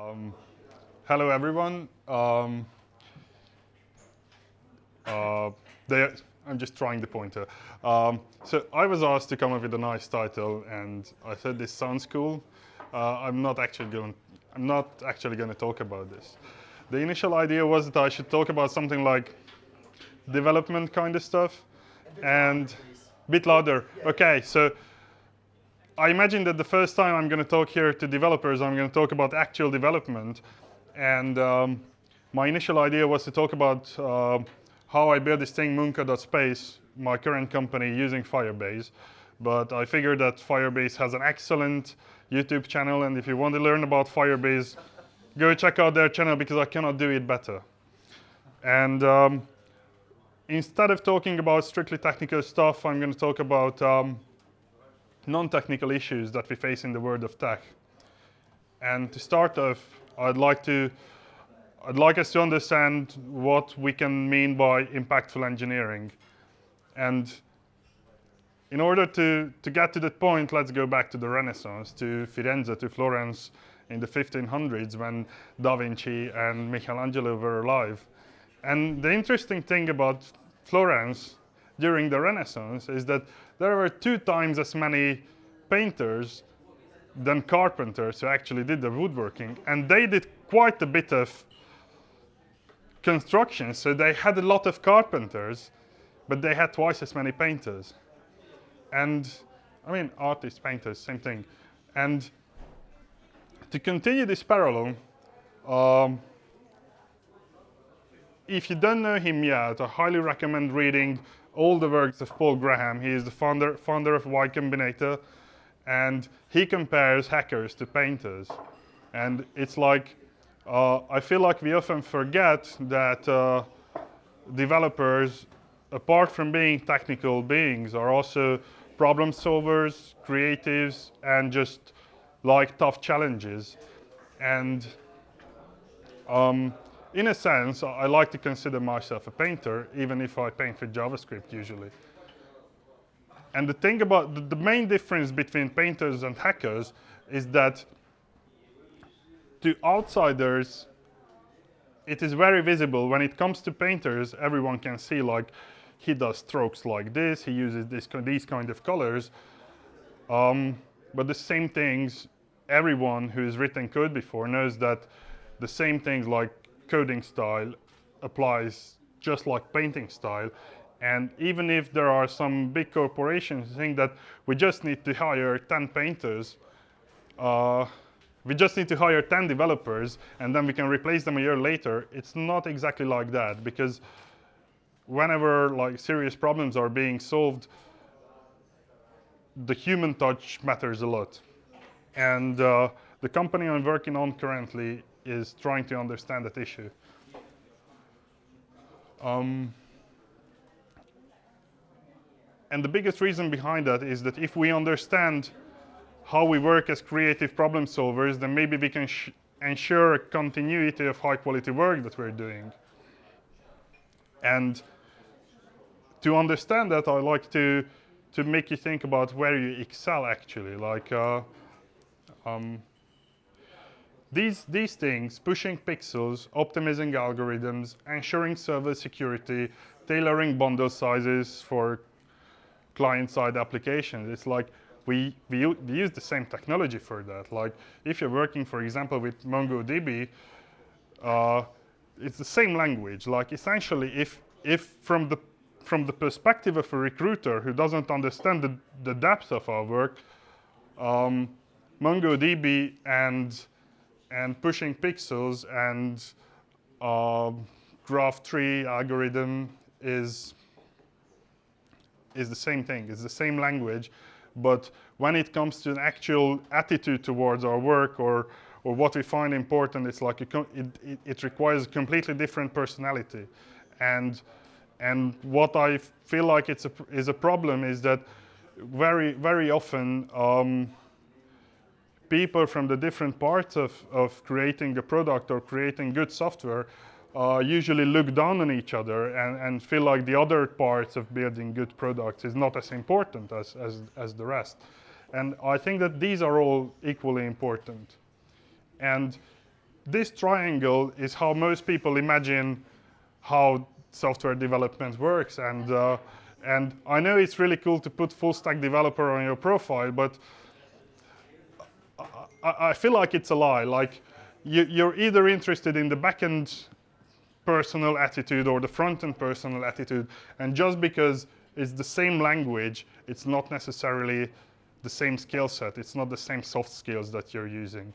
Um, Hello, everyone. I'm just trying the pointer. So I was asked to come up with a nice title, and I said this sounds cool. I'm not actually going to talk about this. The initial idea was that I should talk about something like development kind of stuff, and a bit louder. Okay, so I imagine that the first time I'm going to talk here to developers, I'm going to talk about actual development. And my initial idea was to talk about how I built this thing, Moonka.space, my current company, using Firebase. But I figured that Firebase has an excellent YouTube channel, and if you want to learn about Firebase, go check out their channel because I cannot do it better. And instead of talking about strictly technical stuff, I'm going to talk about non-technical issues that we face in the world of tech. And to start off, I'd like us to understand what we can mean by impactful engineering. And in order to get to that point, let's go back to the Renaissance, to Firenze, to Florence in the 1500s when Da Vinci and Michelangelo were alive. And the interesting thing about Florence during the Renaissance is that there were 2 times as many painters than carpenters who actually did the woodworking. And they did quite a bit of construction, so they had a lot of carpenters, but they had twice as many painters. And, I mean, artists, painters, same thing. And to continue this parallel, if you don't know him yet, I highly recommend reading all the works of Paul Graham. He is the founder of Y Combinator, and he compares hackers to painters. And it's like, I feel like we often forget that developers, apart from being technical beings, are also problem solvers, creatives, and just like tough challenges. And in a sense, I like to consider myself a painter, even if I paint with JavaScript usually. And the thing about the main difference between painters and hackers is that to outsiders, it is very visible. When it comes to painters, everyone can see, like, he does strokes like this, he uses these kind of colors. But the same things, everyone who has written code before knows that the same things like coding style applies just like painting style. And even if there are some big corporations who think that we just need to hire 10 painters, we just need to hire 10 developers and then we can replace them a year later, it's not exactly like that, because whenever like serious problems are being solved, the human touch matters a lot. And the company I'm working on currently is trying to understand that issue. And the biggest reason behind that is that if we understand how we work as creative problem solvers, then maybe we can ensure a continuity of high quality work that we're doing. And to understand that, I like to make you think about where you excel actually. Like these things, pushing pixels, optimizing algorithms, ensuring server security, tailoring bundle sizes for client-side applications. It's like we use the same technology for that. Like if you're working, for example, with MongoDB, it's the same language. Like essentially, if from the perspective of a recruiter who doesn't understand the depth of our work, MongoDB and pushing pixels and graph tree algorithm is the same thing. It's the same language, but when it comes to an actual attitude towards our work or what we find important, it's like it requires a completely different personality. And what I feel like is a problem is that very often people from the different parts of creating a product or creating good software usually look down on each other and feel like the other parts of building good products is not as important as the rest. And I think that these are all equally important. And this triangle is how most people imagine how software development works. And I know it's really cool to put full stack developer on your profile, but I feel like it's a lie. Like you're either interested in the backend personal attitude or the front-end personal attitude, and just because it's the same language, it's not necessarily the same skill set. It's not the same soft skills that you're using.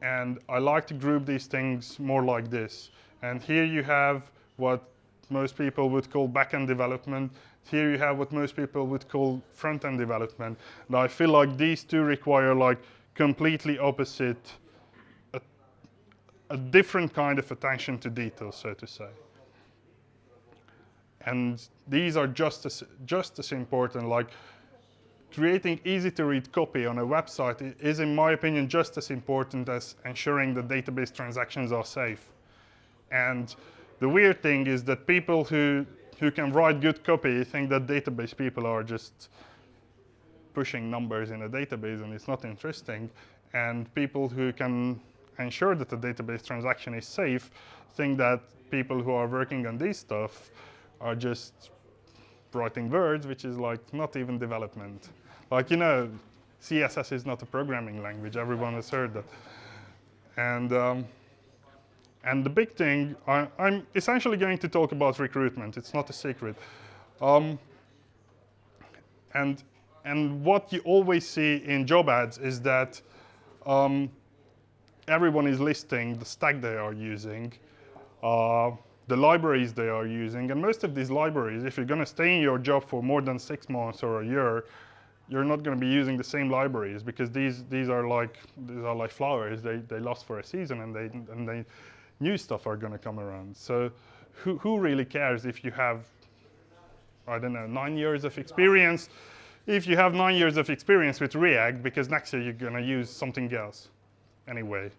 And I like to group these things more like this. And here you have what most people would call back-end development. Here you have what most people would call front-end development. And I feel like these two require like completely opposite, a different kind of attention to detail, so to say. And these are just as important. Like creating easy-to-read copy on a website is, in my opinion, just as important as ensuring that database transactions are safe. And the weird thing is that people who can write good copy think that database people are just pushing numbers in a database and it's not interesting. And people who can ensure that the database transaction is safe think that people who are working on this stuff are just writing words, which is like not even development. Like, you know, CSS is not a programming language. Everyone has heard that. And the big thing, I'm essentially going to talk about recruitment. It's not a secret. And what you always see in job ads is that everyone is listing the stack they are using, the libraries they are using. And most of these libraries, if you're going to stay in your job for more than 6 months or a year, you're not going to be using the same libraries, because these are like flowers. They last for a season, and they new stuff are going to come around. So who really cares if you have, I don't know, 9 years of experience? If you have 9 years of experience with React, because next year you're going to use something else anyway.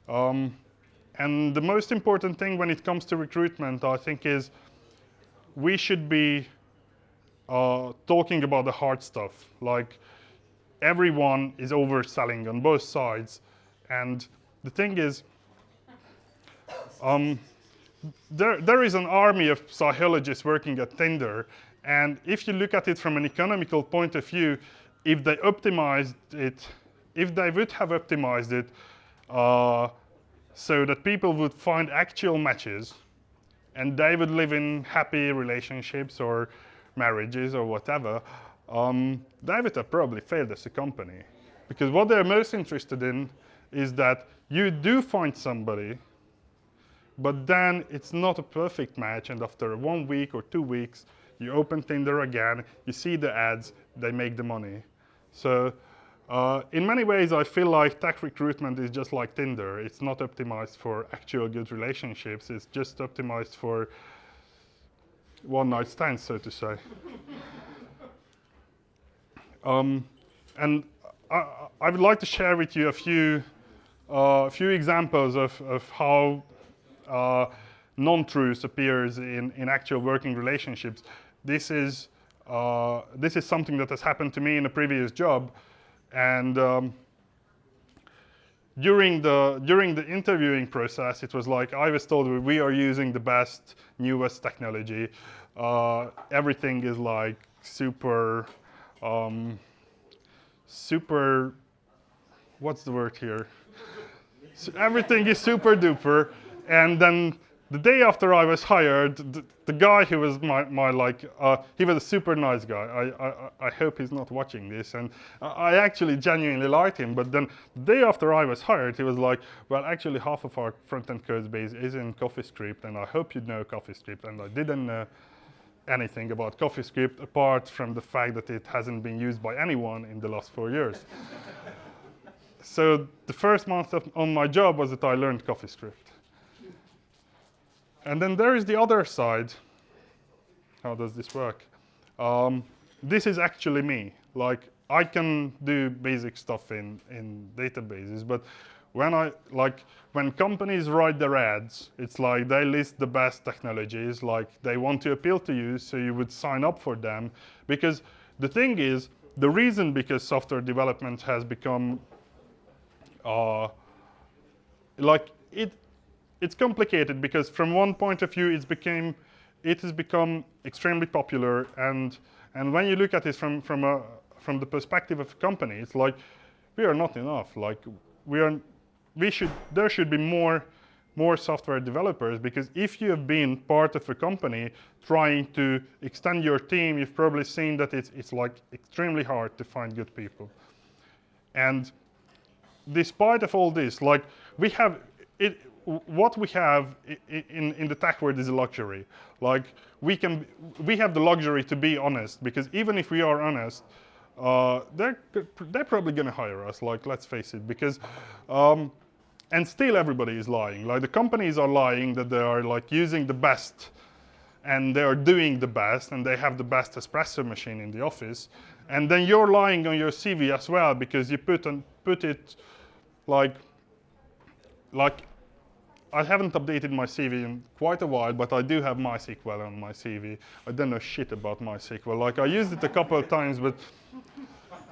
And the most important thing when it comes to recruitment, I think, is we should be talking about the hard stuff. Like, everyone is overselling on both sides. And the thing is, there is an army of psychologists working at Tinder. And if you look at it from an economical point of view, if they optimized it, if they would have optimized it so that people would find actual matches and they would live in happy relationships or marriages or whatever, they would have probably failed as a company. Because what they're most interested in is that you do find somebody, but then it's not a perfect match, and after 1 week or 2 weeks, you open Tinder again, you see the ads, they make the money. So in many ways, I feel like tech recruitment is just like Tinder. It's not optimized for actual good relationships. It's just optimized for one-night stands, so to say. And I would like to share with you a few examples of how non-truth appears in actual working relationships. This is something that has happened to me in a previous job, and during the interviewing process, it was like I was told we are using the best, newest technology. Everything is like super. What's the word here? So everything is super duper, and then the day after I was hired, the guy who was he was a super nice guy. I hope he's not watching this, and I actually genuinely liked him. But then the day after I was hired, he was like, well, actually half of our front-end code base is in CoffeeScript, and I hope you know CoffeeScript. And I didn't know anything about CoffeeScript apart from the fact that it hasn't been used by anyone in the last 4 years. So the first month on my job was that I learned CoffeeScript. And then there is the other side. How does this work? This is actually me. Like, I can do basic stuff in databases, but when companies write their ads, it's like they list the best technologies, like they want to appeal to you, so you would sign up for them. Because the thing is, the reason because software development has become like it's complicated because from one point of view it has become extremely popular, and when you look at it from the perspective of a company, it's like we are not enough. Like there should be more software developers, because if you have been part of a company trying to extend your team, you've probably seen that it's like extremely hard to find good people. And despite of all this, like we have it, what we have in the tech world is a luxury. Like we have the luxury to be honest, because even if we are honest, they're probably going to hire us. Like, let's face it, because and still everybody is lying. Like the companies are lying that they are like using the best, and they are doing the best, and they have the best espresso machine in the office, and then you're lying on your CV as well because you put it like I haven't updated my CV in quite a while, but I do have MySQL on my CV. I don't know shit about MySQL. Like I used it a couple of times, but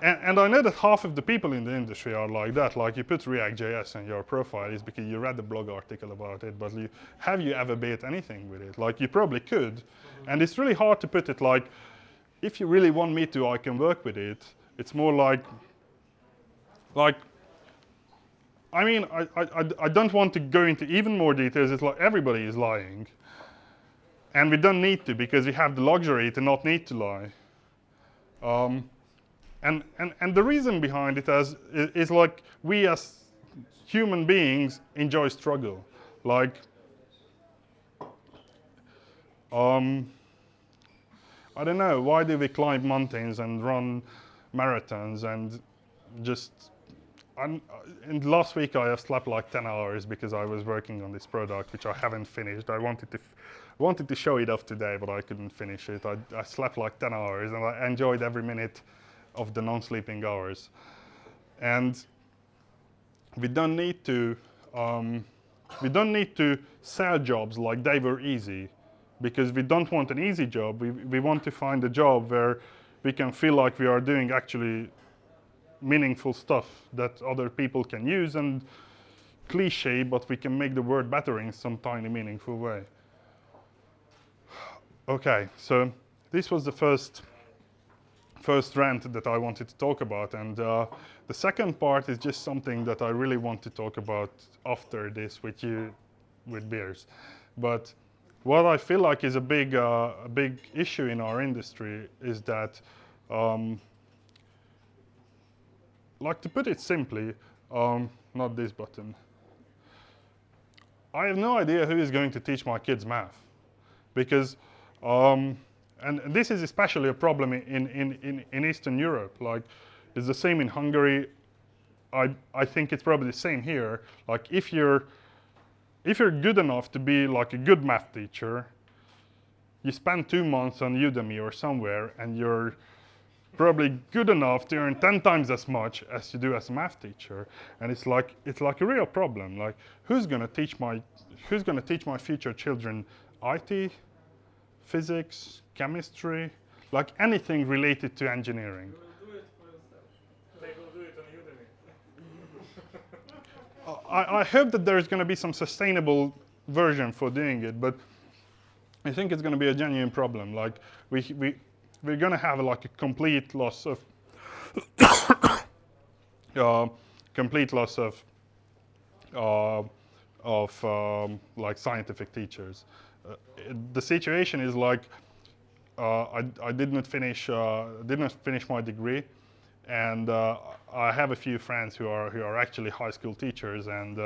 and I know that half of the people in the industry are like that. Like you put React.js on your profile is because you read the blog article about it, but have you ever built anything with it? Like you probably could, and it's really hard to put it like, if you really want me to, I can work with it. It's more like I mean, I don't want to go into even more details. It's like everybody is lying. And we don't need to, because we have the luxury to not need to lie. And the reason behind it is like we as human beings enjoy struggle. Like, I don't know, why do we climb mountains and run marathons and just... And last week I have slept like 10 hours because I was working on this product, which I haven't finished. I wanted to show it off today, but I couldn't finish it. I slept like 10 hours, and I enjoyed every minute of the non-sleeping hours. And we don't need to sell jobs like they were easy, because we don't want an easy job. We want to find a job where we can feel like we are doing actually meaningful stuff that other people can use, and cliche, but we can make the world better in some tiny meaningful way. Okay, so this was the first rant that I wanted to talk about, and the second part is just something that I really want to talk about after this with you, with beers. But what I feel like is a big issue in our industry is that like, to put it simply, not this button. I have no idea who is going to teach my kids math, because, and this is especially a problem in Eastern Europe. Like, it's the same in Hungary. I think it's probably the same here. Like, if you're good enough to be like a good math teacher, you spend 2 months on Udemy or somewhere, and you're probably good enough to earn 10 times as much as you do as a math teacher. And it's like a real problem. Like, who's gonna teach my future children IT, physics, chemistry, like anything related to engineering? They will do it for yourself. They will do it on Udemy. I hope that there's gonna be some sustainable version for doing it, but I think it's gonna be a genuine problem. Like, we're going to have like a complete loss of like scientific teachers. The situation is like I did not finish my degree, and I have a few friends who are actually high school teachers, and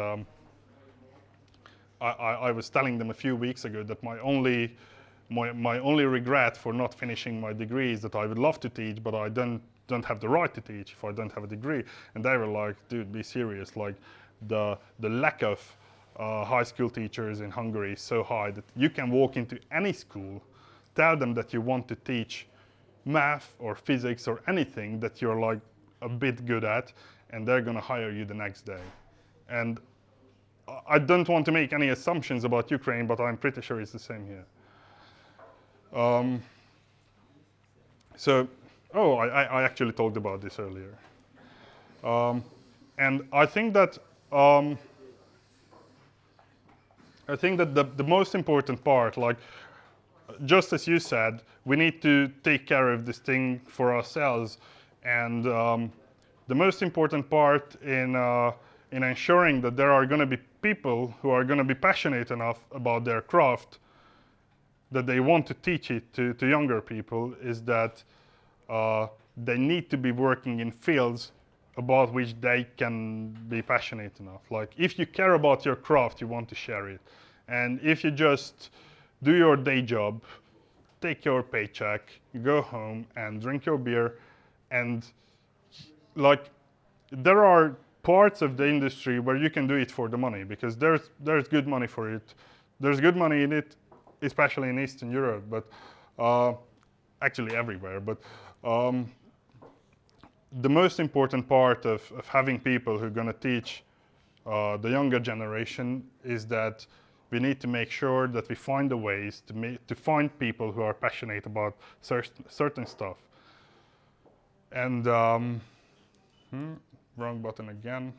I was telling them a few weeks ago that my only regret for not finishing my degree is that I would love to teach, but I don't have the right to teach if I don't have a degree. And they were like, dude, be serious. Like, the lack of high school teachers in Hungary is so high that you can walk into any school, tell them that you want to teach math or physics or anything that you're like a bit good at, and they're gonna hire you the next day. And I don't want to make any assumptions about Ukraine, but I'm pretty sure it's the same here. I actually talked about this earlier. And I think that I think that the most important part, like just as you said, we need to take care of this thing for ourselves. And the most important part in ensuring that there are going to be people who are going to be passionate enough about their craft that they want to teach it to younger people is that they need to be working in fields about which they can be passionate enough. Like if you care about your craft, you want to share it. And if you just do your day job, take your paycheck, you go home and drink your beer, and like there are parts of the industry where you can do it for the money because there's good money for it. There's good money in it, especially in Eastern Europe, but actually everywhere. But the most important part of having people who are going to teach the younger generation is that we need to make sure that we find the ways to find people who are passionate about certain stuff. And wrong button again.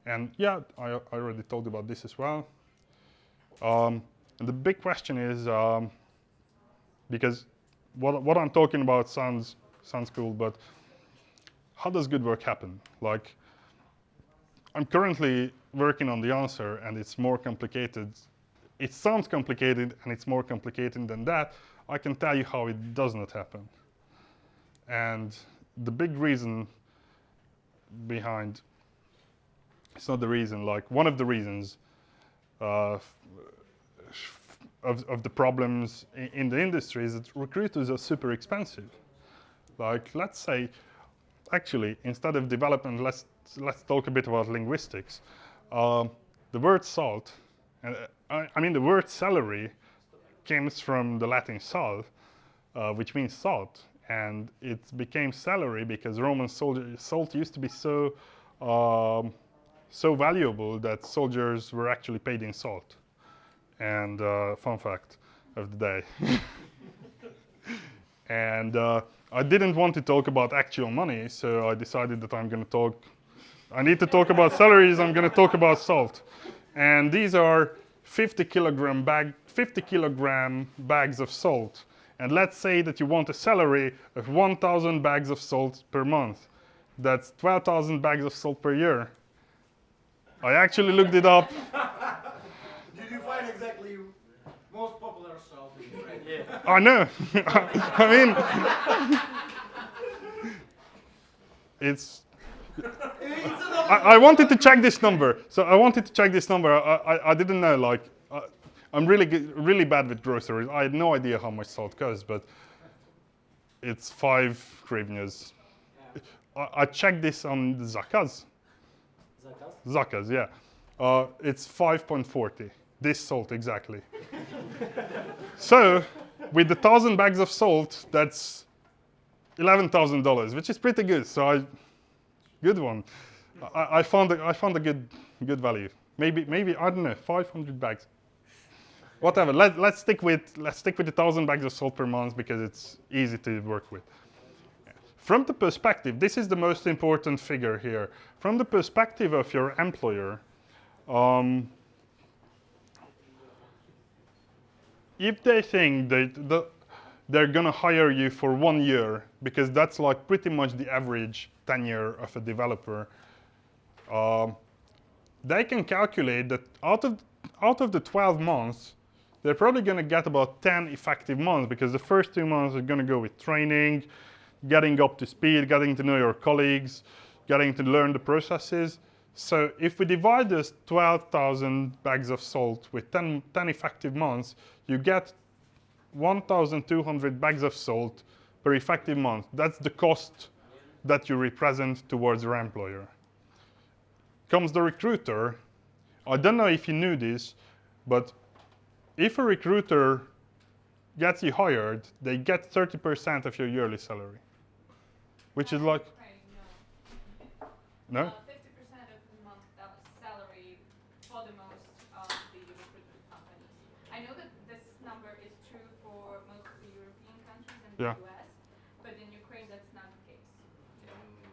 And yeah, I already told about this as well. And the big question is, because what I'm talking about sounds cool, but how does good work happen? Like, I'm currently working on the answer, and it's more complicated. It sounds complicated, and it's more complicated than that. I can tell you how it does not happen. And the big reason behind, it's not the reason, like one of the reasons of the problems in the industry is that recruiters are super expensive. Like, let's say, actually, instead of development, let's talk a bit about linguistics. The word salt, and I mean the word celery, comes from the Latin sal, which means salt, and it became celery because Roman salt used to be so valuable that soldiers were actually paid in salt. And fun fact of the day. And I didn't want to talk about actual money, so I decided that I need to talk about salaries, I'm going to talk about salt. And these are 50 kilogram bags of salt. And let's say that you want a salary of 1,000 bags of salt per month. That's 12,000 bags of salt per year. I actually looked it up. Did you find exactly most popular salt in Ukraine? Yeah. I know. I mean, it's. I wanted to check this number. So I wanted to check this number. I didn't know. Like, I'm really bad with groceries. I had no idea how much salt costs, but it's 5 hryvnias. I checked this on the Zakas. Zakas, yeah. It's 5.40. This salt exactly. So, with the 1,000 bags of salt, that's $11,000, which is pretty good. So, good one. I found a good value. Maybe I don't know, 500 bags. Whatever. Let's stick with the 1,000 bags of salt per month because it's easy to work with. From the perspective, this is the most important figure here. From the perspective of your employer, if they think that they're gonna hire you for 1 year, because that's like pretty much the average tenure of a developer, they can calculate that out of the 12 months, they're probably gonna get about 10 effective months, because the first 2 months are gonna go with training, getting up to speed, getting to know your colleagues, getting to learn the processes. So if we divide this 12,000 bags of salt with 10 effective months, you get 1,200 bags of salt per effective month. That's the cost that you represent towards your employer. Comes the recruiter. I don't know if you knew this, but if a recruiter gets you hired, they get 30% of your yearly salary. Which is like... No? 50% of the month salary for the most of the recruitment companies. I know that this number is true for most of the European countries and the US, but in Ukraine that's not the case.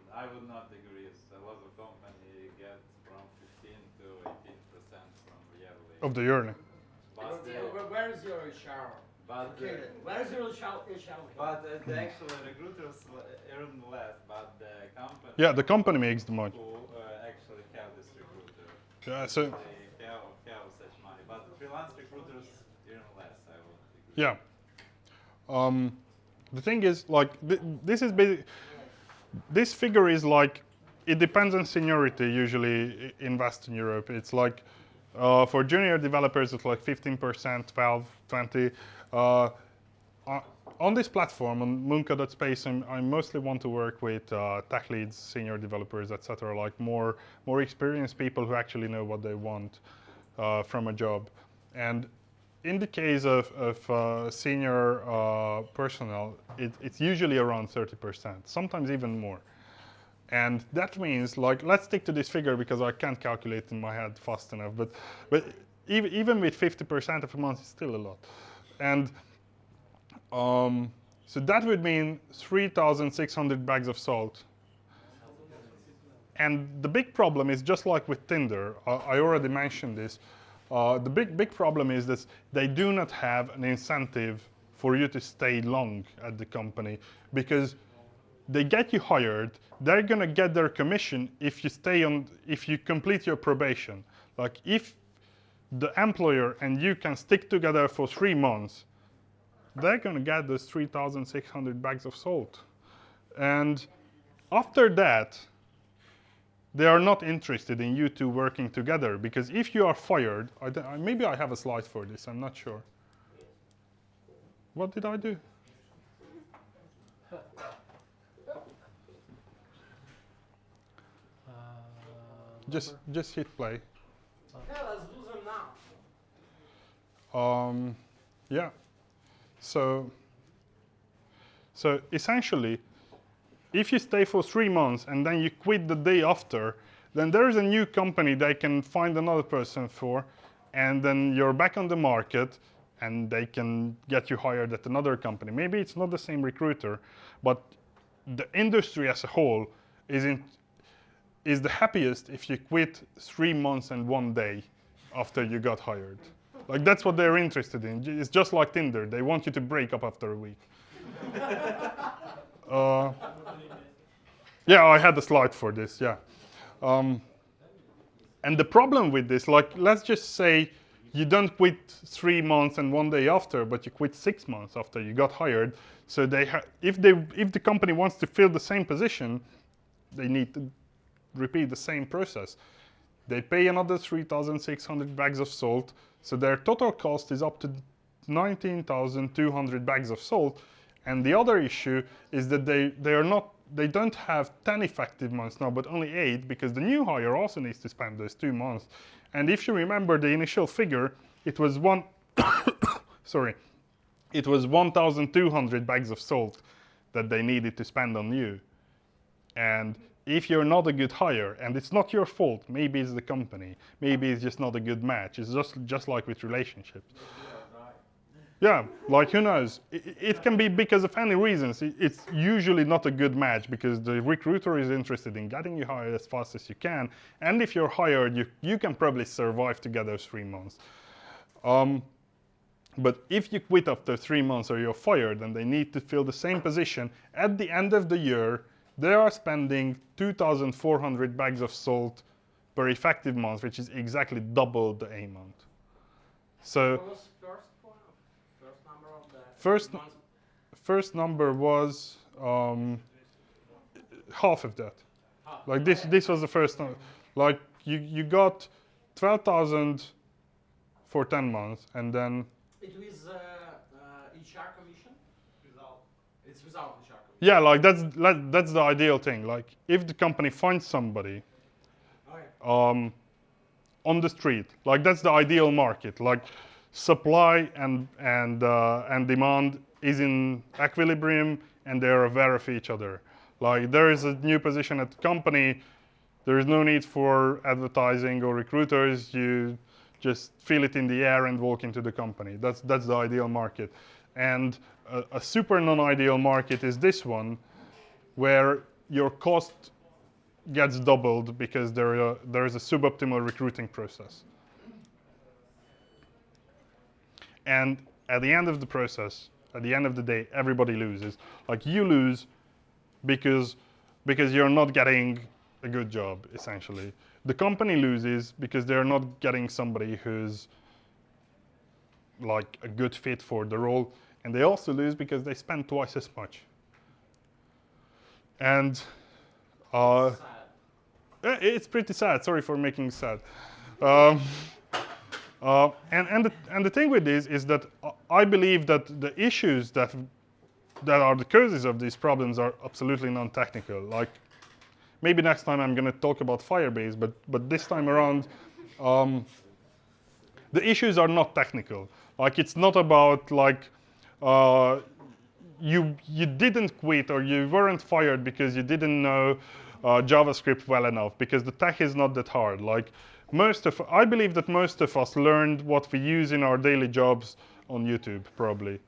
I would not agree. A lot of companies get from 15 to 18% from yearly of the yearly. But Where is your HR but located? Where is your HR located? the actual recruiters earn less, but the company Yeah, the company makes the money. who actually have this recruiter, Yeah, so they have such money. But freelance recruiters earn less, I would agree. yeah. The thing is, like, this is this figure is like, it depends on seniority. Usually, in Western Europe, it's like for junior developers, it's like 15%, 12, 20. On this platform, on Moonka.space, I mostly want to work with tech leads, senior developers, etc. Like more experienced people who actually know what they want from a job. And in the case of senior personnel, it's usually around 30%, sometimes even more. And that means, like, let's stick to this figure because I can't calculate in my head fast enough. But even with 50% of a month, it's still a lot. And so that would mean 3,600 bags of salt. And the big problem is, just like with Tinder, I already mentioned this. The big problem is that they do not have an incentive for you to stay long at the company, because they get you hired, they're gonna get their commission if you complete your probation. Like, if the employer and you can stick together for 3 months, they're gonna get those 3,600 bags of salt. And after that, they are not interested in you two working together, because if you are fired, maybe I have a slide for this, I'm not sure. What did I do? Just hit play. Yeah, let's do them now. Yeah. So essentially, if you stay for 3 months and then you quit the day after, then there is a new company they can find another person for, and then you're back on the market and they can get you hired at another company. Maybe it's not the same recruiter, but the industry as a whole is the happiest if you quit 3 months and 1 day after you got hired. Like, that's what they're interested in. It's just like Tinder. They want you to break up after a week. Yeah, I had a slide for this, yeah. And the problem with this, like, let's just say you don't quit 3 months and 1 day after, but you quit 6 months after you got hired. So if the company wants to fill the same position, they need to repeat the same process. They pay another 3,600 bags of salt, so their total cost is up to 19,200 bags of salt. And the other issue is that they don't have 10 effective months now, but only 8, because the new hire also needs to spend those 2 months. And if you remember the initial figure, it was it was 1,200 bags of salt that they needed to spend on you. And if you're not a good hire, and it's not your fault, maybe it's the company, maybe it's just not a good match. It's just like with relationships. Yeah, like, who knows? It can be because of any reasons. It's usually not a good match because the recruiter is interested in getting you hired as fast as you can. And if you're hired, you can probably survive together 3 months. But if you quit after 3 months or you're fired and they need to fill the same position, at the end of the year, they are spending 2,400 bags of salt per effective month, which is exactly double the amount. So What was first number of the month? first number was half of that. Like, this was the first number. Like, you got 12,000 for 10 months, and then It was HR commission? It's without HR commission. yeah, like, that's the ideal thing. Like, if the company finds somebody Okay. on the street, like, that's the ideal market. Like, supply and demand is in equilibrium, and they're aware of each other. Like, there is a new position at the company, there is no need for advertising or recruiters. You just feel it in the air and walk into the company. That's the ideal market. And a super non-ideal market is this one, where your cost gets doubled because there is a suboptimal recruiting process. And at the end of the process, at the end of the day, everybody loses. Like you lose because you're not getting a good job, essentially. The company loses because they're not getting somebody who's like a good fit for the role. And they also lose because they spend twice as much. And it's pretty sad. Sorry for making it sad. And the thing with this is that I believe that the issues that are the causes of these problems are absolutely non-technical. Like maybe next time I'm going to talk about Firebase, but this time around, the issues are not technical. Like it's not about like you didn't quit or you weren't fired because you didn't know JavaScript well enough, because the tech is not that hard. Like I believe that most of us learned what we use in our daily jobs on YouTube, probably.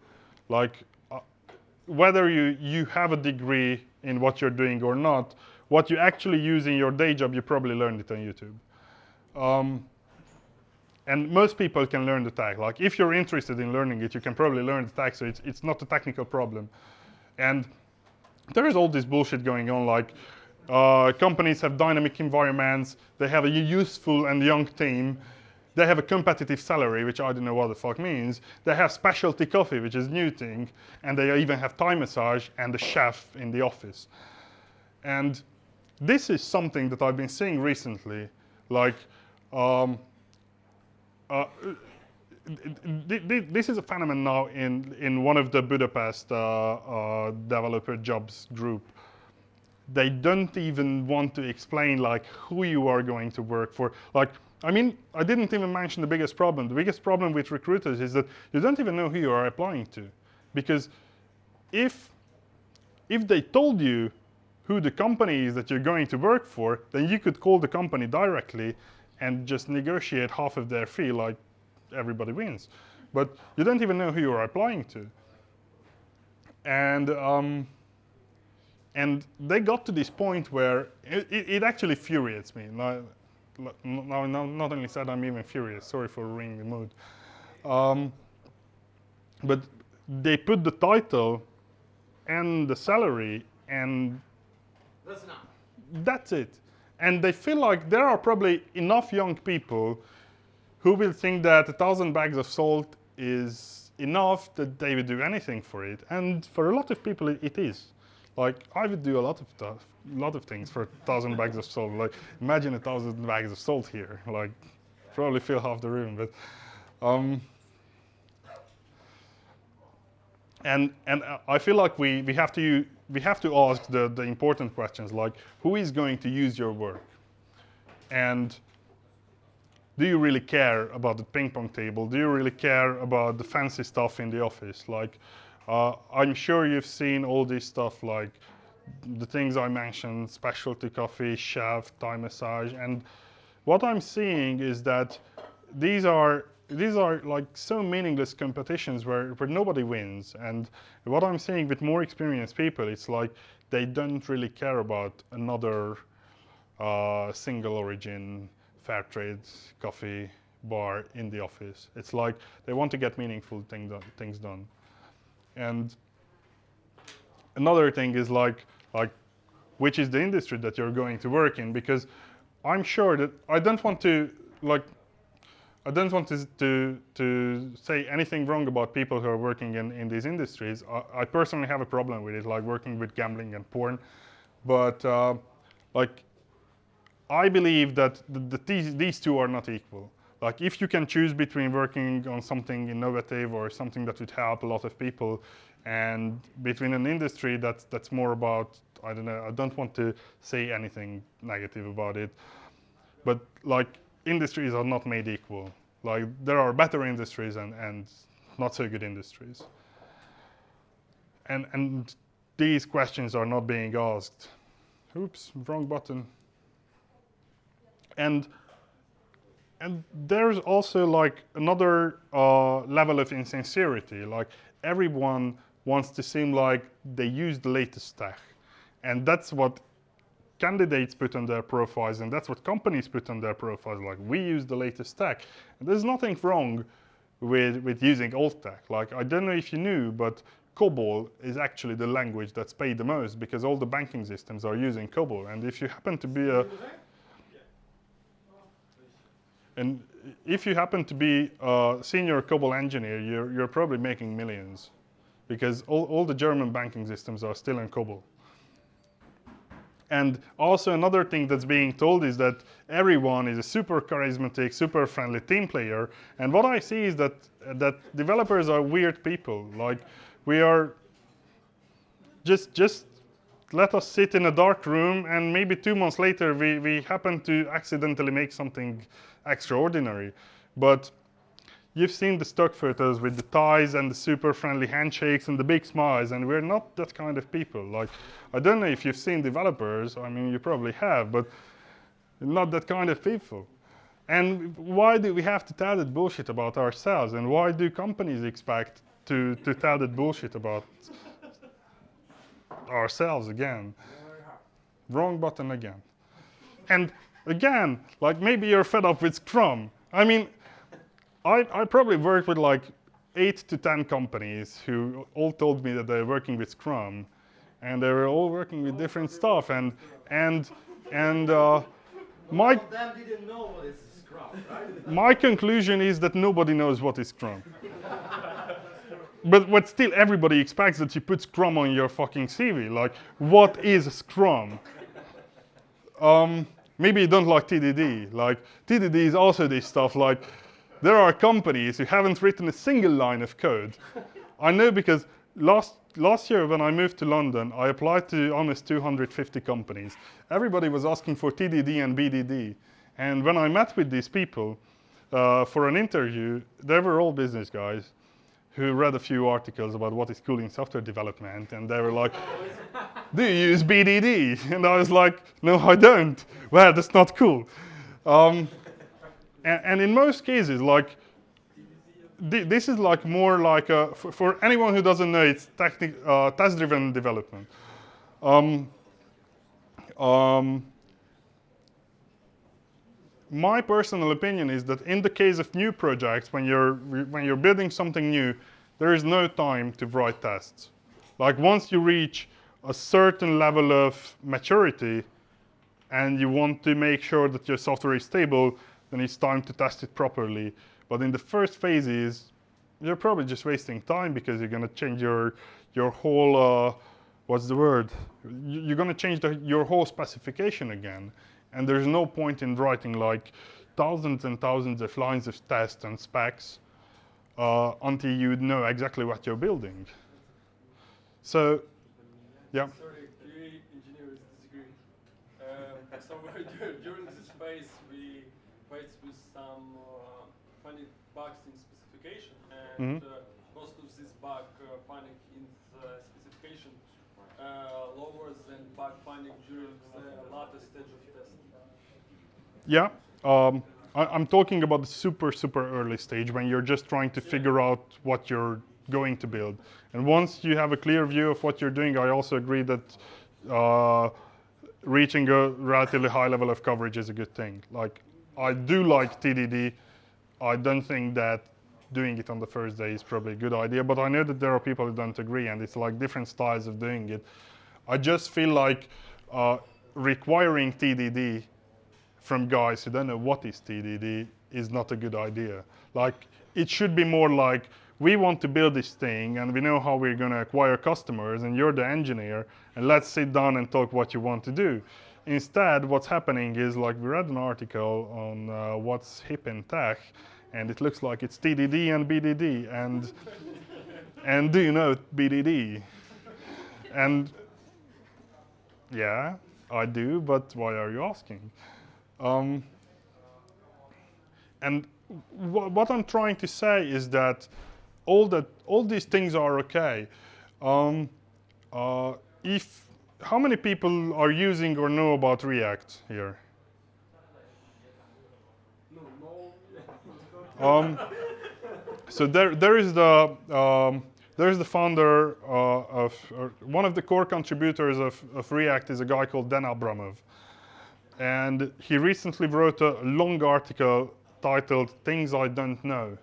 Like whether you have a degree in what you're doing or not, what you actually use in your day job, you probably learned it on YouTube. And most people can learn the tech. Like if you're interested in learning it, you can probably learn the tech, so it's not a technical problem. And there is all this bullshit going on, like companies have dynamic environments, they have a useful and young team, they have a competitive salary, which I don't know what the fuck means, they have specialty coffee, which is a new thing, and they even have Thai massage and a chef in the office. And this is something that I've been seeing recently, like this is a phenomenon now in one of the Budapest developer jobs group. They don't even want to explain like who you are going to work for. Like, I mean, I didn't even mention the biggest problem. The biggest problem with recruiters is that you don't even know who you are applying to. Because if they told you who the company is that you're going to work for, then you could call the company directly and just negotiate half of their fee, like everybody wins. But you don't even know who you are applying to. And they got to this point where it actually infuriates me. Now, not only sad, I'm even furious. Sorry for ruining the mood. But they put the title and the salary, and That's enough. that's it. And they feel like there are probably enough young people who will think that 1,000 bags of salt is enough that they would do anything for it. And for a lot of people, it is. Like, I would do a lot of stuff, a lot of things for 1,000 bags of salt. Like, imagine 1,000 bags of salt here. Like, probably fill half the room. But, and I feel like we have to ask the important questions, like who is going to use your work, and do you really care about the ping pong table? Do you really care about the fancy stuff in the office? Like, I'm sure you've seen all this stuff, like the things I mentioned: specialty coffee, chef, Thai massage. And what I'm seeing is that these are like so meaningless competitions where nobody wins. And what I'm seeing with more experienced people, it's like they don't really care about another single origin fair trade coffee bar in the office. It's like they want to get meaningful things done. And another thing is like which is the industry that you're going to work in, because I'm sure that I don't want to say anything wrong about people who are working in these industries. I personally have a problem with it, like working with gambling and porn. But like, I believe that these two are not equal. Like, if you can choose between working on something innovative or something that would help a lot of people, and between an industry that's more about, I don't know, I don't want to say anything negative about it, but like, industries are not made equal. Like, there are better industries and not so good industries. And these questions are not being asked. Oops, wrong button. And there's also like another level of insincerity. Like, everyone wants to seem like they use the latest tech. And that's what candidates put on their profiles, and that's what companies put on their profiles. Like, we use the latest tech. And there's nothing wrong with using old tech. Like, I don't know if you knew, but COBOL is actually the language that's paid the most because all the banking systems are using COBOL. And if you happen to be a senior COBOL engineer, you're probably making millions because all the German banking systems are still in COBOL. And also another thing that's being told is that everyone is a super charismatic, super friendly team player. And what I see is that developers are weird people. Like, we are just let us sit in a dark room, and maybe 2 months later we happen to accidentally make something extraordinary. But you've seen the stock photos with the ties and the super friendly handshakes and the big smiles, and we're not that kind of people. Like, I don't know if you've seen developers, I mean, you probably have, but not that kind of people. And why do we have to tell that bullshit about ourselves? And why do companies expect to tell that bullshit about ourselves again? Wrong button again. And again, like, maybe you're fed up with Scrum. I mean, I probably worked with like 8 to 10 companies who all told me that they're working with Scrum, and they were all working with different stuff. And my Of them didn't know what is Scrum, right? my conclusion is that nobody knows what is Scrum. But still, everybody expects that you put Scrum on your fucking CV. Like, what is Scrum? Maybe you don't like TDD. Like, TDD is also this stuff. Like, there are companies who haven't written a single line of code. I know because last year when I moved to London, I applied to almost 250 companies. Everybody was asking for TDD and BDD. And when I met with these people for an interview, they were all business guys who read a few articles about what is cool in software development, and they were like, do you use BDD? And I was like, no, I don't. Well, that's not cool. And in most cases, like, this is like more like for anyone who doesn't know, it's test-driven development. My personal opinion is that in the case of new projects, when you're building something new, there is no time to write tests. Like, once you reach a certain level of maturity and you want to make sure that your software is stable, then it's time to test it properly. But in the first phases, you're probably just wasting time because you're going to change your whole, what's the word? You're going to change your whole specification again. And there's no point in writing like thousands and thousands of lines of tests and specs until you know exactly what you're building. So, yeah. Sorry, QA engineers disagree. So during this phase, we faced with some funny bugs in specification, and most of this bug finding in the specification lower than bug finding during the later stage of testing. Yeah, I'm talking about the super early stage when you're just trying to figure out what you're going to build. And once you have a clear view of what you're doing, I also agree that reaching a relatively high level of coverage is a good thing. Like, I do like TDD. I don't think that doing it on the first day is probably a good idea, but I know that there are people who don't agree, and it's like different styles of doing it. I just feel like requiring TDD from guys who don't know what is TDD is not a good idea. Like, it should be more like, we want to build this thing and we know how we're going to acquire customers, and you're the engineer, and let's sit down and talk what you want to do. Instead, what's happening is, like, we read an article on what's hip in tech, and it looks like it's TDD and BDD, and do you know BDD? And yeah, I do, but why are you asking? And what I'm trying to say is that all these things are okay. How many people are using or know about React here? So there is the founder of one of the core contributors of React is a guy called Dan Abramov. And he recently wrote a long article titled "Things I Don't Know,"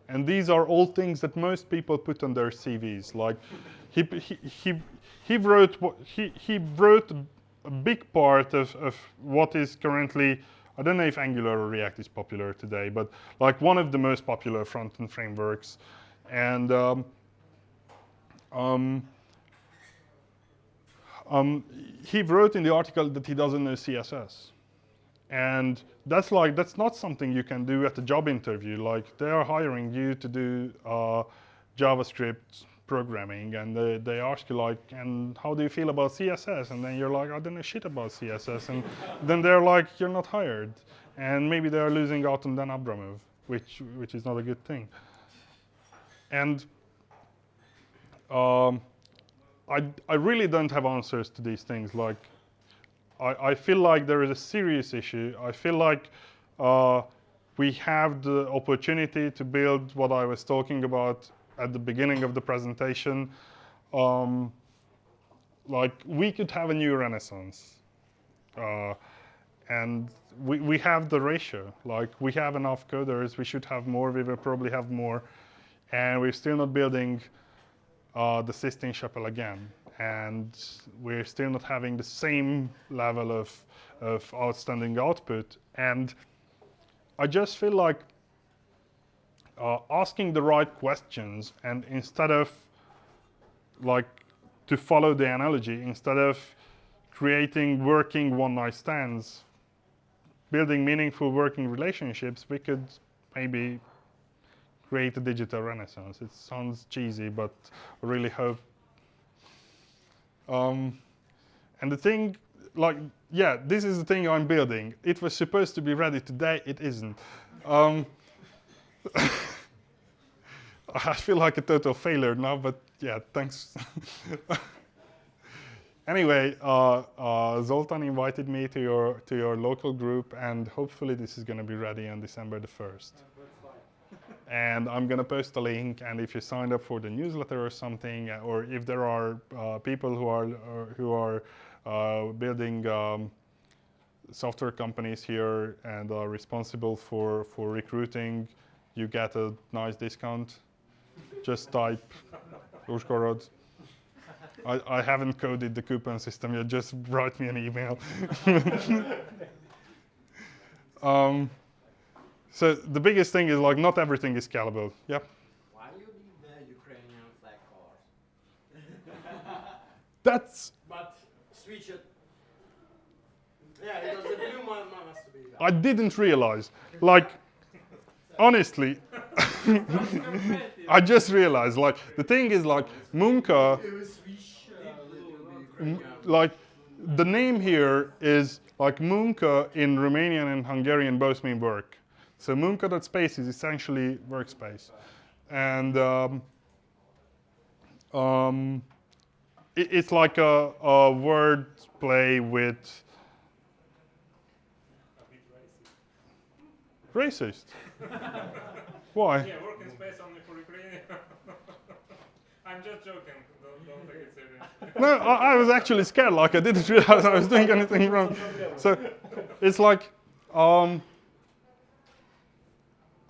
And these are all things that most people put on their CVs. Like he wrote a big part of what is currently, I don't know if Angular or React is popular today, but like one of the most popular front-end frameworks. And he wrote in the article that he doesn't know CSS. And that's not something you can do at a job interview. Like they are hiring you to do JavaScript programming, and they ask you like, and how do you feel about CSS? And then you're like, I don't know shit about CSS. And then they're like, you're not hired. And maybe they're losing out on Dan Abramov, which is not a good thing. And I really don't have answers to these things. Like, I feel like there is a serious issue. I feel like we have the opportunity to build what I was talking about at the beginning of the presentation. Like, we could have a new renaissance. And we have the ratio. Like, we have enough coders. We should have more. We will probably have more. And we're still not building the Sistine Chapel again. And we're still not having the same level of outstanding output. And I just feel like asking the right questions, and instead of, like, to follow the analogy, instead of creating working one-night stands, building meaningful working relationships, we could maybe create a digital renaissance. It sounds cheesy, but I really hope. And the thing, like, yeah, this is the thing I'm building. It was supposed to be ready today. It isn't. I feel like a total failure now, but yeah, thanks. Anyway, Zoltán invited me to your local group, and hopefully this is going to be ready on December the 1st. And I'm going to post a link, and if you signed up for the newsletter or something, or if there are people who are building software companies here and are responsible for recruiting, you get a nice discount. Just type Uzsgorod. I haven't coded the coupon system yet, just write me an email. So the biggest thing is, like, not everything is scalable. Yep. Why you need the Ukrainian flag colors? That's. But switch it. Yeah, because the blue one must be that. I didn't realize. Like, honestly, I just realized. Like, the thing is, like, Moonka. Like, the name here is like Moonka in Romanian and Hungarian both mean work. So Moonka.space is essentially workspace. And it's like a word play with racist. Why? Yeah, working space only for Ukraine. I'm just joking. Don't take it serious. No, I was actually scared. Like, I didn't realize I was doing anything wrong. So it's like,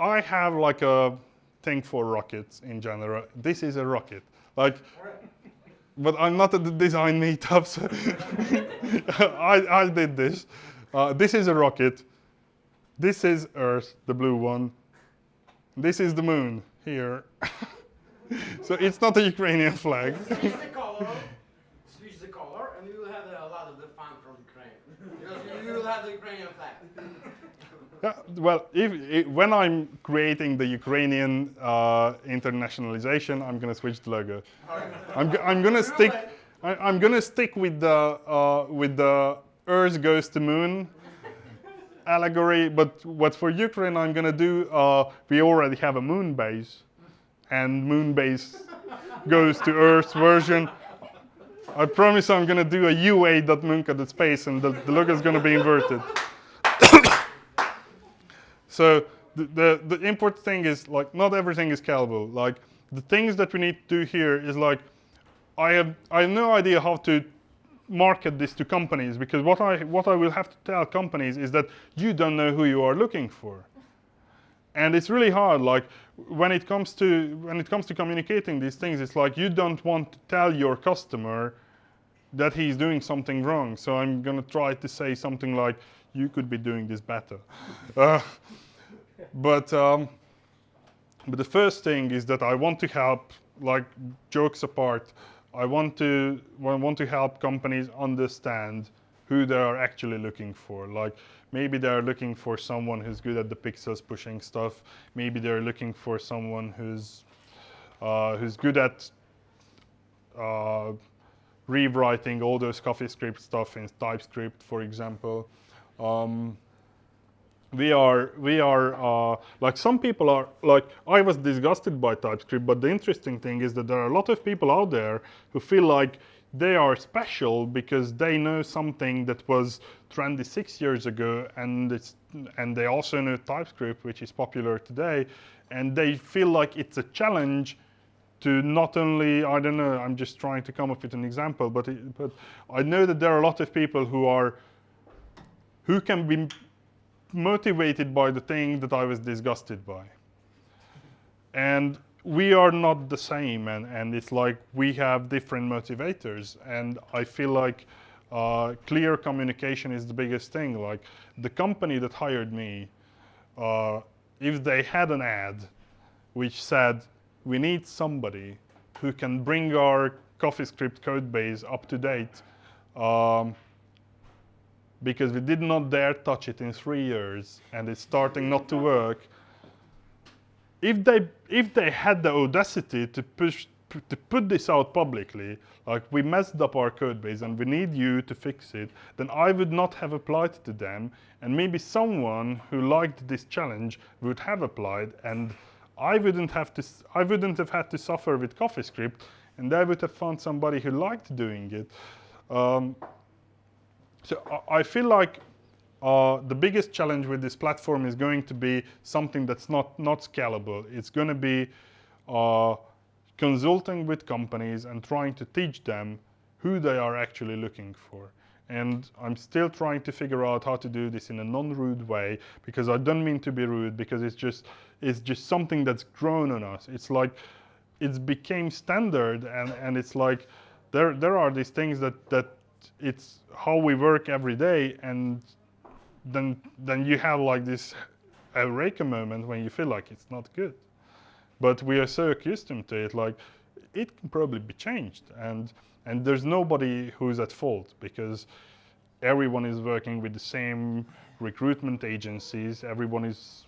I have like a thing for rockets in general. This is a rocket. Like, but I'm not at the design meetup, so I did this. This is a rocket. This is Earth, the blue one. This is the moon here. So it's not a Ukrainian flag. Switch the color, and you will have a lot of the fun from Ukraine. Because you will have the Ukrainian flag. Yeah, well, when I'm creating the Ukrainian internationalization, I'm going to switch the logo. I'm going to stick with the Earth goes to moon allegory. But what for Ukraine I'm going to do, we already have a moon base, and moon base goes to Earth version. I promise I'm going to do a UA.Moonka.space, and the logo is going to be inverted. So the important thing is, like, not everything is scalable. Like, the things that we need to do here is, like, I have no idea how to market this to companies, because what I will have to tell companies is that you don't know who you are looking for. And it's really hard. Like when it comes to communicating these things, it's like you don't want to tell your customer that he's doing something wrong. So I'm gonna try to say something like, "You could be doing this better." But the first thing is that I want to help. Like jokes apart, I want to help companies understand who they are actually looking for. Like maybe they're looking for someone who's good at the pixels pushing stuff. Maybe they're looking for someone who's good at rewriting all those CoffeeScript stuff in TypeScript, for example. We are like some people are like, I was disgusted by TypeScript, but the interesting thing is that there are a lot of people out there who feel like they are special because they know something that was trendy 6 years ago, and they also know TypeScript, which is popular today, and they feel like it's a challenge to not only, I don't know, I'm just trying to come up with an example, but I know that there are a lot of people who can be motivated by the thing that I was disgusted by. And we are not the same, and it's like we have different motivators, and I feel like clear communication is the biggest thing. Like the company that hired me, if they had an ad which said, "We need somebody who can bring our CoffeeScript code base up to date because we did not dare touch it in 3 years and it's starting not to work." If they had the audacity to put this out publicly, like we messed up our code base and we need you to fix it, then I would not have applied to them, and maybe someone who liked this challenge would have applied, and I wouldn't have had to suffer with CoffeeScript, and they would have found somebody who liked doing it. So I feel like the biggest challenge with this platform is going to be something that's not scalable. It's going to be consulting with companies and trying to teach them who they are actually looking for. And I'm still trying to figure out how to do this in a non-rude way, because I don't mean to be rude, because it's just something that's grown on us. It's like it's became standard, and it's like there are these things that it's how we work every day, and then you have like this eureka moment when you feel like it's not good. But we are so accustomed to it, like it can probably be changed, and there's nobody who's at fault, because everyone is working with the same recruitment agencies, everyone is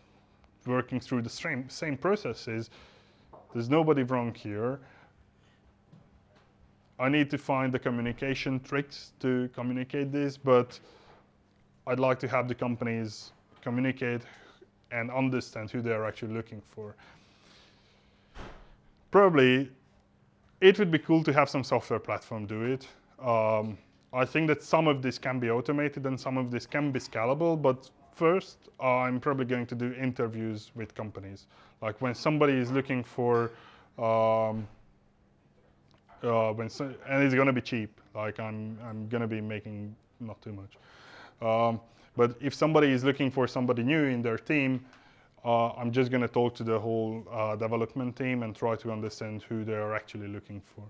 working through the same processes. There's nobody wrong here. I need to find the communication tricks to communicate this, but I'd like to have the companies communicate and understand who they're actually looking for. Probably, it would be cool to have some software platform do it. I think that some of this can be automated and some of this can be scalable, but first, I'm probably going to do interviews with companies. Like when somebody is looking for, and it's going to be cheap. Like I'm going to be making not too much. But if somebody is looking for somebody new in their team, I'm just going to talk to the whole development team and try to understand who they are actually looking for.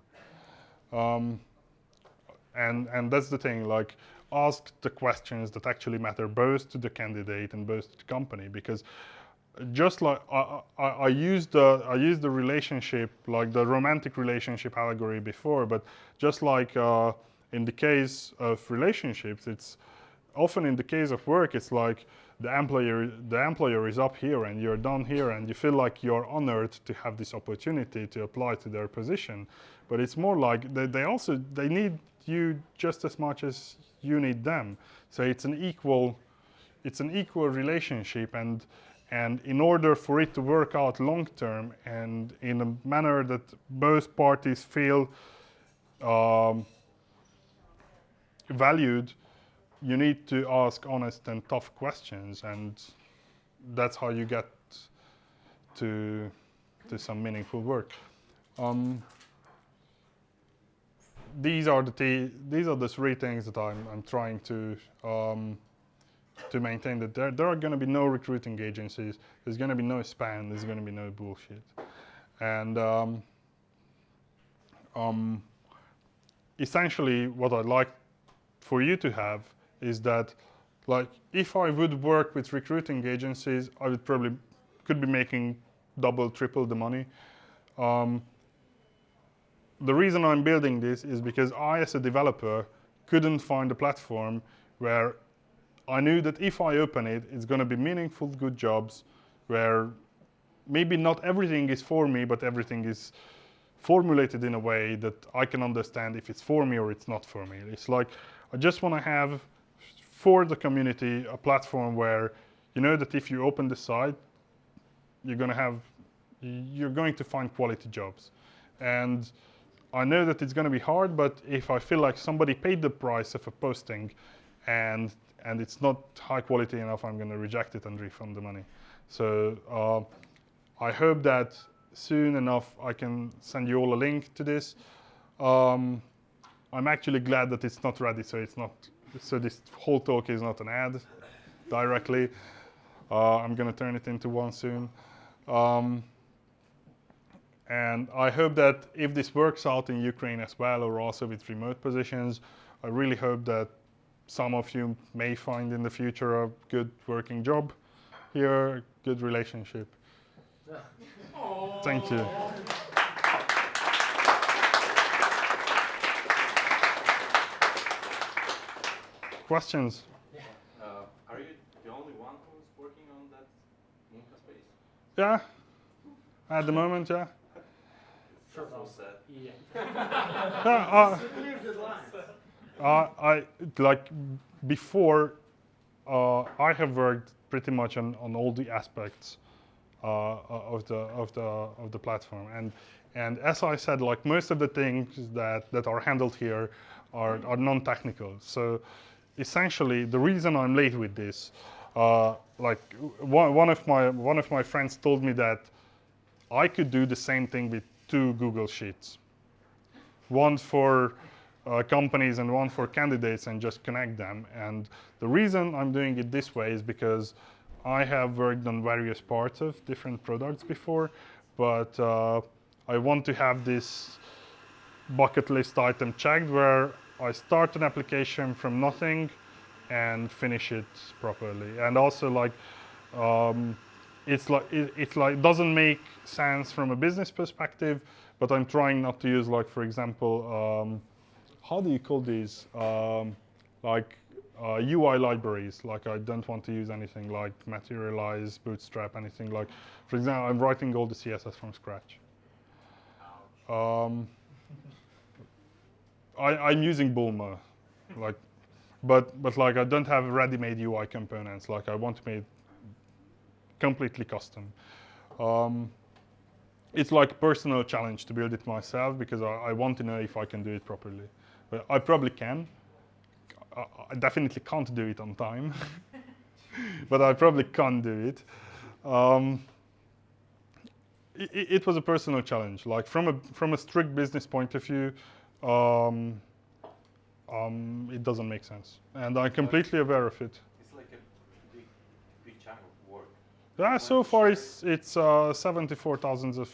And that's the thing, like ask the questions that actually matter both to the candidate and both to the company, because just like I used the relationship, like the romantic relationship allegory before, but just like in the case of relationships, it's often in the case of work, it's like the employer is up here and you're down here, and you feel like you're honored to have this opportunity to apply to their position. But it's more like they need you just as much as you need them. So it's an equal relationship, and in order for it to work out long term and in a manner that both parties feel valued, you need to ask honest and tough questions, and that's how you get to some meaningful work. These are the three things that I'm trying to to maintain that there are going to be no recruiting agencies. There's going to be no spam. There's going to be no bullshit. And essentially, what I'd like for you to have is that, like, if I would work with recruiting agencies, I would probably could be making double, triple the money. The reason I'm building this is because I, as a developer, couldn't find a platform where I knew that if I open it, it's going to be meaningful, good jobs, where maybe not everything is for me, but everything is formulated in a way that I can understand if it's for me or it's not for me. It's like, I just want to have, for the community, a platform where you know that if you open the site, you're going to find quality jobs. And I know that it's going to be hard, but if I feel like somebody paid the price of a posting and it's not high quality enough, I'm going to reject it and refund the money. So I hope that soon enough I can send you all a link to this. I'm actually glad that it's not ready, so this whole talk is not an ad directly. I'm going to turn it into one soon. And I hope that if this works out in Ukraine as well, or also with remote positions, I really hope that some of you may find in the future a good working job here, good relationship. Thank you. Questions? Are you the only one who's working on that Moonka.space? Yeah, at the moment, yeah. So sad. I like before. I have worked pretty much on all the aspects of the platform, and as I said, like most of the things that are handled here are non-technical. So essentially, the reason I'm late with this, like one of my friends told me that I could do the same thing with 2 Google Sheets, one for companies and one for candidates, and just connect them. And the reason I'm doing it this way is because I have worked on various parts of different products before, but I want to have this bucket list item checked where I start an application from nothing and finish it properly. And also, like, it's like doesn't make sense from a business perspective, but I'm trying not to use, like, for example, how do you call these? UI libraries. Like, I don't want to use anything like Materialize, Bootstrap, anything like. For example, I'm writing all the CSS from scratch. I'm using Bulma, like, but like I don't have ready-made UI components. Like, I want to make completely custom. It's like a personal challenge to build it myself because I want to know if I can do it properly. But I probably can. I definitely can't do it on time, but I probably can do it. It was a personal challenge. Like, from a strict business point of view, it doesn't make sense, and I'm completely aware of it. It's like a big chunk of work. Yeah, so far it's 74,000 of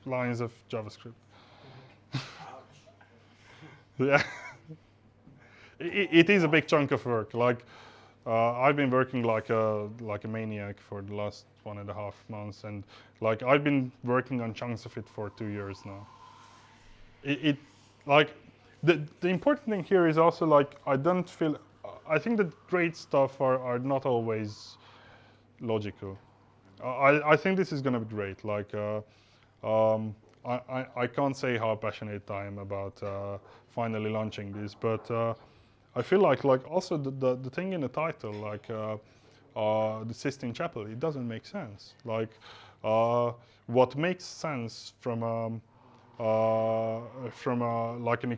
lines of JavaScript. Yeah, it is a big chunk of work. Like, I've been working like a maniac for the last 1.5 months, and like I've been working on chunks of it for 2 years now. Like the important thing here is also, like, I think that great stuff are not always logical. I think this is going to be great. Like, I can't say how passionate I am about finally launching this, but I feel like also the thing in the title, like the Sistine Chapel, it doesn't make sense. Like, what makes sense from like an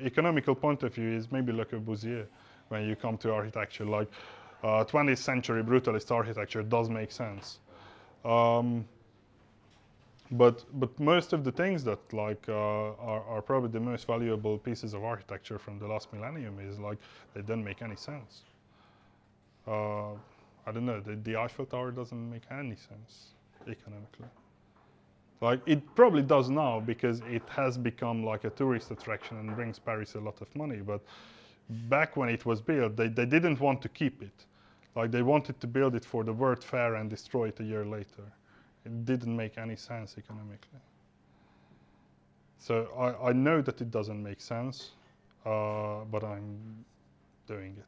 economical point of view is maybe Le Corbusier. When you come to architecture, like 20th century brutalist architecture does make sense. But most of the things that, like, are probably the most valuable pieces of architecture from the last millennium is, like, they don't make any sense. I don't know, the Eiffel Tower doesn't make any sense economically. Like, it probably does now because it has become like a tourist attraction and brings Paris a lot of money, but back when it was built, they didn't want to keep it. Like, they wanted to build it for the World Fair and destroy it a year later. It didn't make any sense economically. So I know that it doesn't make sense, but I'm doing it.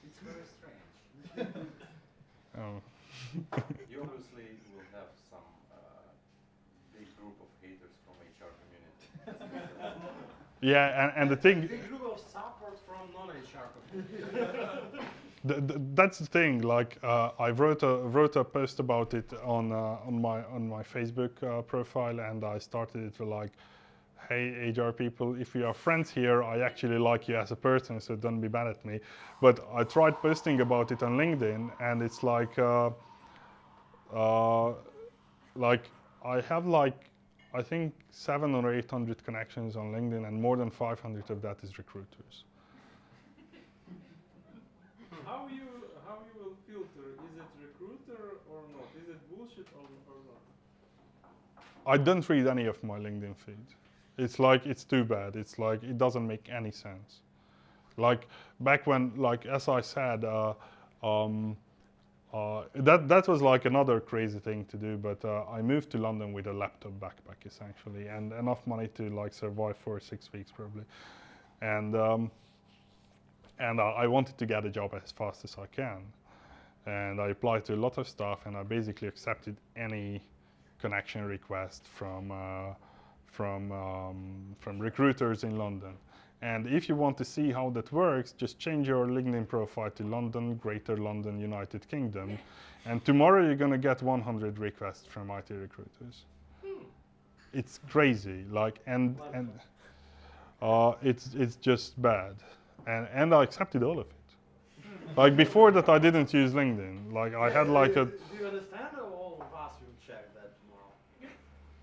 It's very strange. Oh. You obviously will have some big group of haters from HR community. Yeah, and the thing, Big group of support from non-HR community. that's the thing. Like, I wrote a post about it on my Facebook profile, and I started it with like, "Hey HR people, if we are friends here, I actually like you as a person, so don't be mad at me." But I tried posting about it on LinkedIn, and it's like I have like, I think 700 or 800 connections on LinkedIn, and more than 500 of that is recruiters. How you will filter? Is it recruiter or not? Is it bullshit or not? I don't read any of my LinkedIn feed. It's like, it's too bad. It's like, it doesn't make any sense. Like, back when, like, as I said, that was like another crazy thing to do, but I moved to London with a laptop backpack essentially, and enough money to like survive for 6 weeks probably. And I wanted to get a job as fast as I can. And I applied to a lot of stuff, and I basically accepted any connection request from recruiters in London. And if you want to see how that works, just change your LinkedIn profile to London, Greater London, United Kingdom. And tomorrow you're gonna get 100 requests from IT recruiters. It's crazy, like, and it's just bad. And I accepted all of it. Like, before that, I didn't use LinkedIn. Like, I had like a... Do you understand how all of us will check that tomorrow?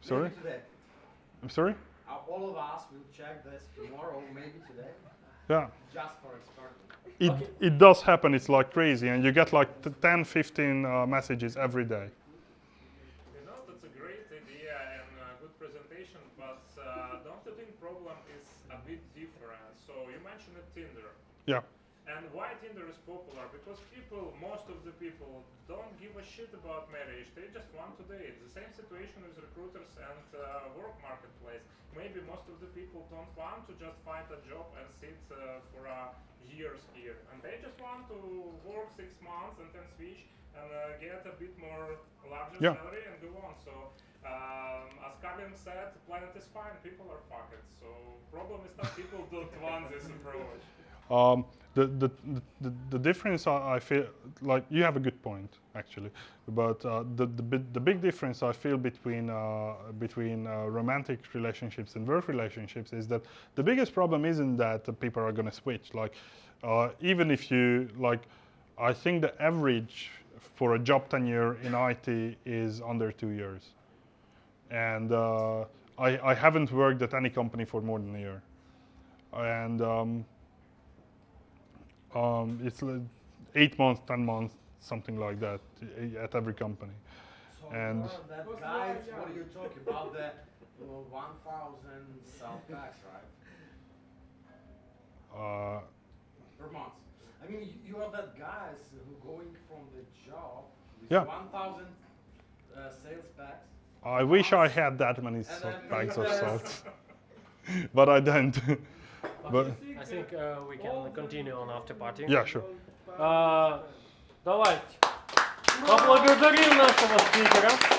Sorry? Maybe today. I'm sorry? All of us will check this tomorrow, maybe today. Yeah. Just for experiment. It does happen. It's like crazy. And you get like 10, 15 messages every day. You know, that's a great idea and a good presentation, but don't you think problem is a bit different? So you mentioned Tinder. Yeah. And why Tinder is popular? Because most of the people don't give a shit about marriage. They just want to date. The same situation with recruiters and work marketplace. Maybe most of the people don't want to just find a job and sit for years here. And they just want to work 6 months and then switch and get a bit more larger salary and go on. So as Karin said, the planet is fine, people are fucked. So problem is that people don't want this approach. The difference I feel, like, you have a good point actually, but the big difference I feel between romantic relationships and work relationships is that the biggest problem isn't that the people are going to switch. Like, even if you, like, I think the average for a job tenure in IT is under 2 years, and I haven't worked at any company for more than a year, and it's like 8 months, 10 months, something like that at every company. So and that guys, what are you talking about? The 1,000 self-packs, right? Per month. I mean, you are that guys who going from the job with 1,000 sales packs. I wish I had that many bags of salt, but I don't. But I think we can continue on after party. yeah, sure. Давайте поблагодарим нашего спикера.